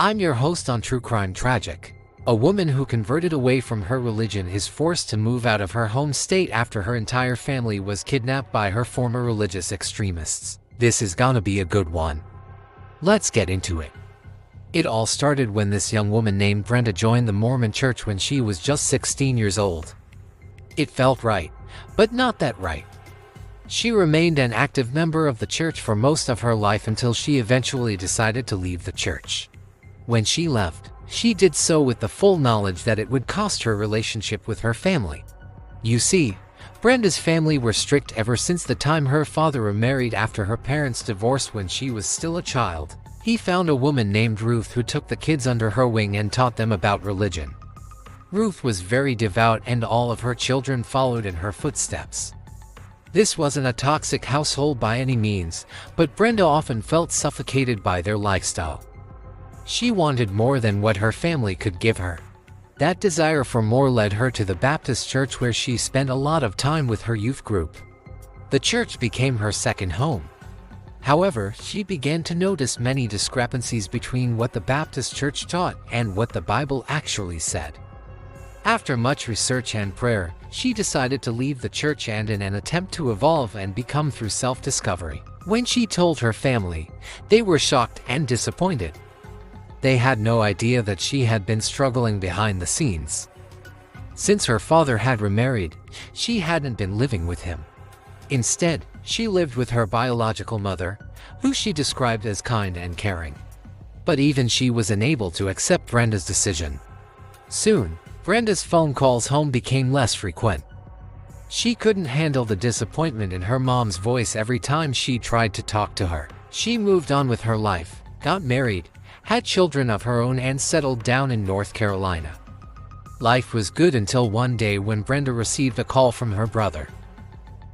I'm your host on True Crime Tragic. A woman who converted away from her religion is forced to move out of her home state after her entire family was kidnapped by her former religious extremists. This is gonna be a good one. Let's get into it. It all started when this young woman named Brenda joined the Mormon church when she was just 16 years old. It felt right, but not that right. She remained an active member of the church for most of her life until she eventually decided to leave the church. When she left, she did so with the full knowledge that it would cost her relationship with her family. You see, Brenda's family were strict ever since the time her father remarried after her parents divorced when she was still a child. He found a woman named Ruth who took the kids under her wing and taught them about religion. Ruth was very devout and all of her children followed in her footsteps. This wasn't a toxic household by any means, but Brenda often felt suffocated by their lifestyle. She wanted more than what her family could give her. That desire for more led her to the Baptist church where she spent a lot of time with her youth group. The church became her second home. However, she began to notice many discrepancies between what the Baptist church taught and what the Bible actually said. After much research and prayer, she decided to leave the church and in an attempt to evolve and become through self-discovery. When she told her family, they were shocked and disappointed. They had no idea that she had been struggling behind the scenes. Since her father had remarried, she hadn't been living with him. Instead, she lived with her biological mother, who she described as kind and caring. But even she was unable to accept Brenda's decision. Soon, Brenda's phone calls home became less frequent. She couldn't handle the disappointment in her mom's voice every time she tried to talk to her. She moved on with her life, got married, had children of her own and settled down in North Carolina. Life was good until one day when Brenda received a call from her brother.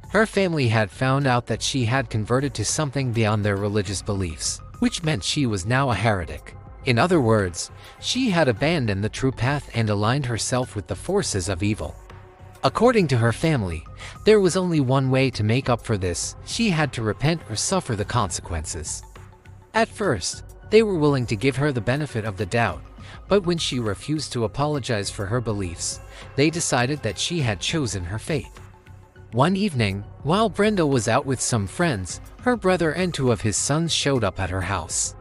Her family had found out that she had converted to something beyond their religious beliefs, which meant she was now a heretic. In other words, she had abandoned the true path and aligned herself with the forces of evil. According to her family, there was only one way to make up for this: she had to repent or suffer the consequences. At first, they were willing to give her the benefit of the doubt, but when she refused to apologize for her beliefs, they decided that she had chosen her fate. One evening, while Brenda was out with some friends, her brother and two of his sons showed up at her house.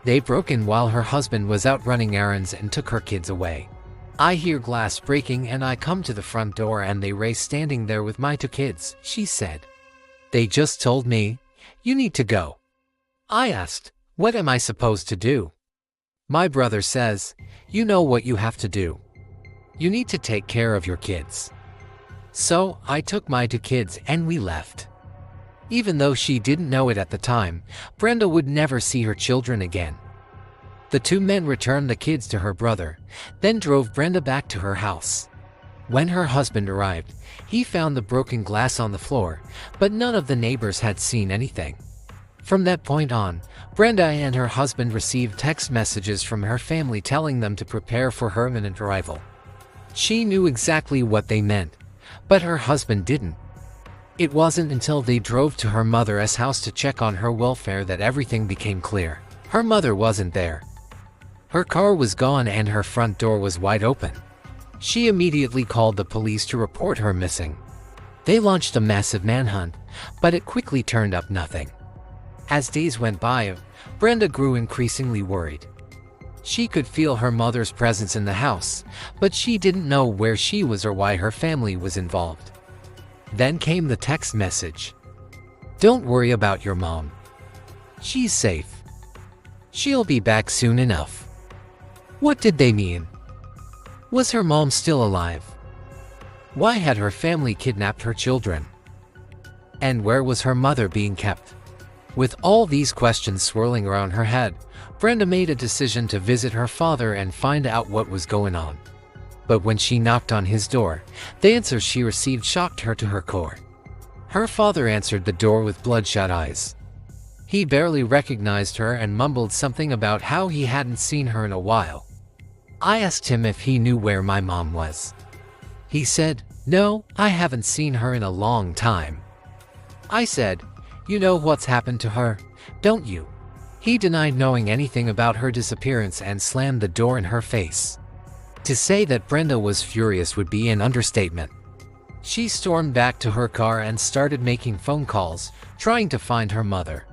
They broke in while her husband was out running errands and took her kids away. I hear glass breaking and I come to the front door and they Ray standing there with my two kids, she said. They just told me, "You need to go." I asked, "What am I supposed to do?" My brother says, "You know what you have to do. You need to take care of your kids." So, I took my two kids and we left. Even though she didn't know it at the time, Brenda would never see her children again. The two men returned the kids to her brother, then drove Brenda back to her house. When her husband arrived, he found the broken glass on the floor, but none of the neighbors had seen anything. From that point on, Brenda and her husband received text messages from her family telling them to prepare for her imminent arrival. She knew exactly what they meant, but her husband didn't. It wasn't until they drove to her mother's house to check on her welfare that everything became clear. Her mother wasn't there. Her car was gone and her front door was wide open. She immediately called the police to report her missing. They launched a massive manhunt, but it quickly turned up nothing. As days went by, Brenda grew increasingly worried. She could feel her mother's presence in the house, but she didn't know where she was or why her family was involved. Then came the text message. "Don't worry about your mom. She's safe. She'll be back soon enough." What did they mean? Was her mom still alive? Why had her family kidnapped her children? And where was her mother being kept? With all these questions swirling around her head, Brenda made a decision to visit her father and find out what was going on. But when she knocked on his door, the answer she received shocked her to her core. Her father answered the door with bloodshot eyes. He barely recognized her and mumbled something about how he hadn't seen her in a while. I asked him if he knew where my mom was. He said, "No, I haven't seen her in a long time." I said, "You know what's happened to her, don't you?" He denied knowing anything about her disappearance and slammed the door in her face. To say that Brenda was furious would be an understatement. She stormed back to her car and started making phone calls, trying to find her mother.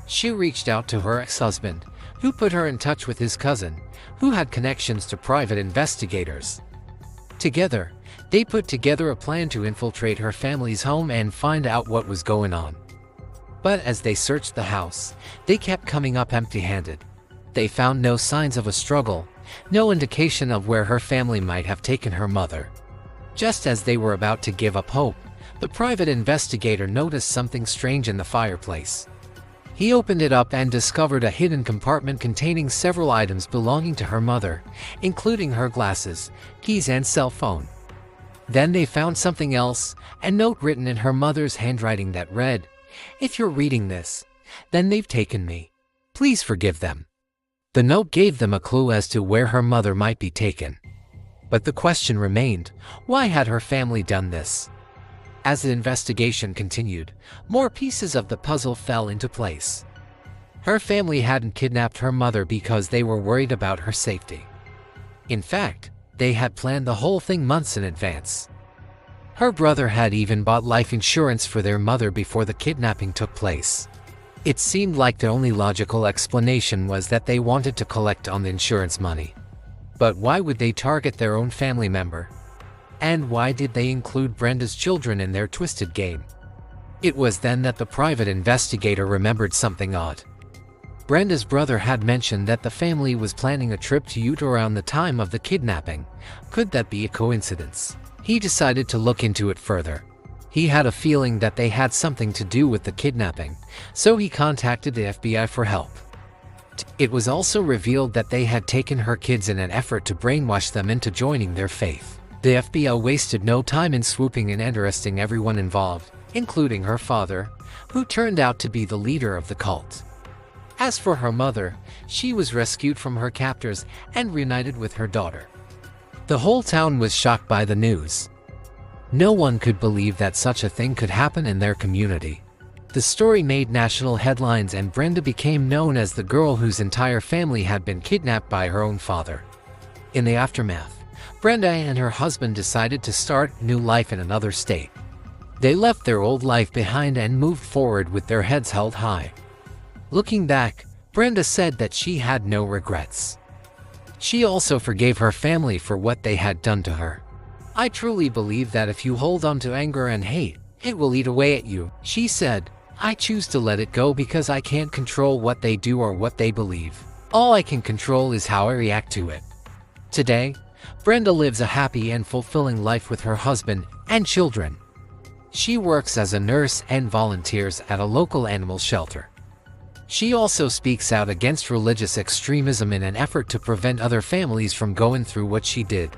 She reached out to her ex-husband, who put her in touch with his cousin, who had connections to private investigators. Together, they put together a plan to infiltrate her family's home and find out what was going on. But as they searched the house, they kept coming up empty-handed. They found no signs of a struggle, no indication of where her family might have taken her mother. Just as they were about to give up hope, the private investigator noticed something strange in the fireplace. He opened it up and discovered a hidden compartment containing several items belonging to her mother, including her glasses, keys and cell phone. Then they found something else, a note written in her mother's handwriting that read, "If you're reading this, then they've taken me. Please forgive them." The note gave them a clue as to where her mother might be taken. But the question remained, why had her family done this? As the investigation continued, more pieces of the puzzle fell into place. Her family hadn't kidnapped her mother because they were worried about her safety. In fact, they had planned the whole thing months in advance. Her brother had even bought life insurance for their mother before the kidnapping took place. It seemed like the only logical explanation was that they wanted to collect on the insurance money. But why would they target their own family member? And why did they include Brenda's children in their twisted game? It was then that the private investigator remembered something odd. Brenda's brother had mentioned that the family was planning a trip to Utah around the time of the kidnapping. Could that be a coincidence? He decided to look into it further. He had a feeling that they had something to do with the kidnapping, so he contacted the FBI for help. It was also revealed that they had taken her kids in an effort to brainwash them into joining their faith. The FBI wasted no time in swooping in and arresting everyone involved, including her father, who turned out to be the leader of the cult. As for her mother, she was rescued from her captors and reunited with her daughter. The whole town was shocked by the news. No one could believe that such a thing could happen in their community. The story made national headlines and Brenda became known as the girl whose entire family had been kidnapped by her own father. In the aftermath, Brenda and her husband decided to start new life in another state. They left their old life behind and moved forward with their heads held high. Looking back, Brenda said that she had no regrets. She also forgave her family for what they had done to her. "I truly believe that if you hold on to anger and hate, it will eat away at you," she said. "I choose to let it go because I can't control what they do or what they believe. All I can control is how I react to it." Today, Brenda lives a happy and fulfilling life with her husband and children. She works as a nurse and volunteers at a local animal shelter. She also speaks out against religious extremism in an effort to prevent other families from going through what she did.